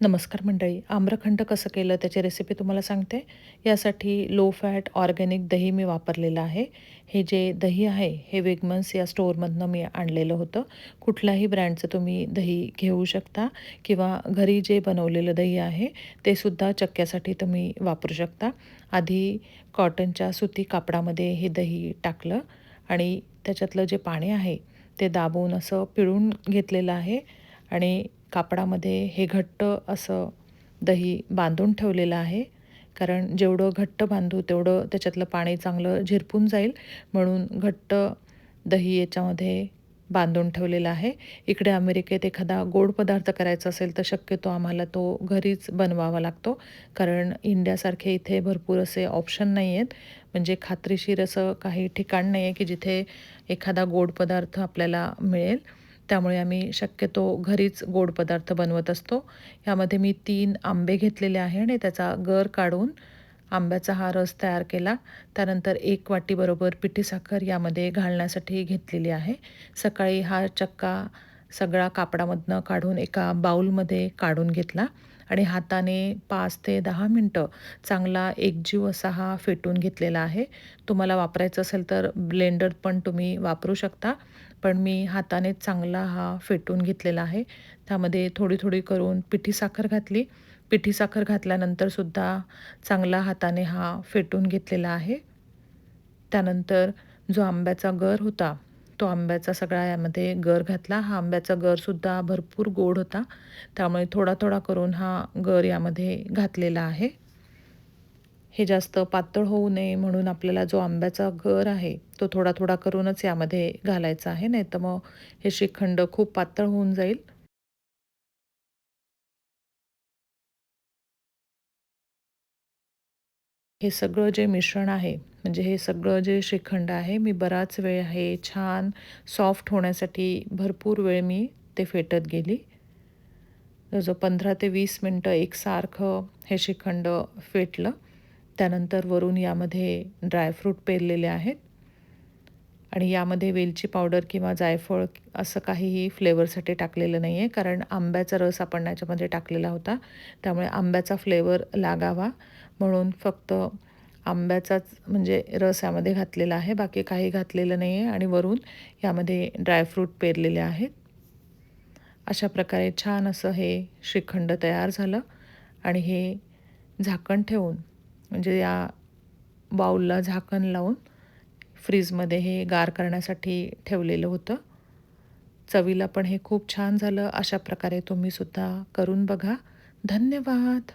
नमस्कार मंडळी. आम्रखंड कसं केलं त्याची रेसिपी तुम्हाला सांगते. यासाठी लो फॅट ऑर्गॅनिक दही मी वापरलेलं आहे. हे जे दही आहे हे वेगमन्स या स्टोअरमधनं मी आणलेलं होतं. कुठल्याही ब्रँडचं तुम्ही दही घेऊ शकता किंवा घरी जे बनवलेलं दही आहे ते सुद्धा चक्क्यासाठी तुम्ही वापरू शकता. आधी कॉटनच्या सुती कापडामध्ये हे दही टाकलं आणि त्याच्यातलं जे पाणी आहे ते दाबून असं पिळून घेतलेलं आहे आणि कापडामध्ये हे घट्ट असं दही बांधून ठेवलेलं आहे. कारण जेवढं घट्ट बांधू तेवढं त्याच्यातलं पाणी चांगलं झिरपून जाईल म्हणून घट्ट दही याच्यामध्ये बांधून ठेवलेलं आहे. इकडे अमेरिकेत एखादा गोड पदार्थ करायचा असेल तर शक्यतो आम्हाला तो घरीच बनवावा लागतो. कारण इंडियासारखे इथे भरपूर असे ऑप्शन नाही आहेत. म्हणजे खात्रीशीर असं काही ठिकाण नाही आहे की जिथे एखादा गोड पदार्थ आपल्याला मिळेल. त्यामुळे आम्ही शक्यतो घरीच गोड पदार्थ बनवत असतो. यामध्ये मी 3 आंबे घेतलेले आहे आणि त्याचा गर काढून आंब्याचा हा रस तयार केला. त्यानंतर 1 वाटीबरोबर पिठी साखर यामध्ये घालण्यासाठी घेतलेली आहे. सकाळी हा चक्का सगळा कापडामधनं काढून एका बाउलमध्ये काढून घेतला आणि हाताने 5 ते 10 मिनिटं चांगला एकजीव असा हा फेटून घेतलेला आहे. तुम्हाला वापरायचं असेल तर ब्लेंडर पण तुम्ही वापरू शकता. पण मी हातानेच चांगला हा फेटून घेतलेला आहे. त्यामध्ये थोडी-थोडी करून पिठी साखर घातली. पिठी साखर घातल्यानंतर सुद्धा चांगला हाताने हा फेटून घेतलेला आहे. त्यानंतर जो आंब्याचा गर होता, तो आंब्याचा सगळा यामध्ये गर घातला. हा आंब्याचा गरसुद्धा भरपूर गोड होता. त्यामुळे थोडा-थोडा करून हा गर यामध्ये घातलेला आहे. हे जास्त पातळ होऊ नये म्हणून आपल्याला जो आंब्याचा गर आहे, तो थोडा-थोडा करूनच यामध्ये घालायचा आहे. नाहीतर मग हे श्रीखंड खूप पातळ होऊन जाईल. हे सगळं जे मिश्रण आहे, म्हणजे हे सगळं जे श्रीखंड आहे, मी बराच वेळ हे छान सॉफ्ट होण्यासाठी भरपूर वेळ मी ते फेटत गेली. जवळ 15 ते 20 मिनिटं एकसारखं हे श्रीखंड फेटलं. त्यानंतर वरून यामध्ये ड्रायफ्रूट पेरलेले आहेत आणि यामध्ये वेलची पावडर किंवा जायफळ असं काहीही फ्लेवरसाठी टाकलेलं नाही आहे. कारण आंब्याचा रस आपण याच्यामध्ये टाकलेला होता. त्यामुळे आंब्याचा फ्लेवर लागावा म्हणून फक्त आंब्याचाच म्हणजे रस यामध्ये घातलेला आहे. बाकी काही घातलेलं नाही आहे आणि वरून यामध्ये ड्रायफ्रूट पेरलेले आहेत. अशा प्रकारे छान असं हे श्रीखंड तयार झालं आणि हे झाकण ठेवून म्हणजे या बाऊलला झाकण लावून फ्रीजमध्ये हे गार करण्यासाठी ठेवलेलं होतं. चवीला पण हे खूप छान झालं. अशा प्रकारे तुम्हीसुद्धा करून बघा. धन्यवाद.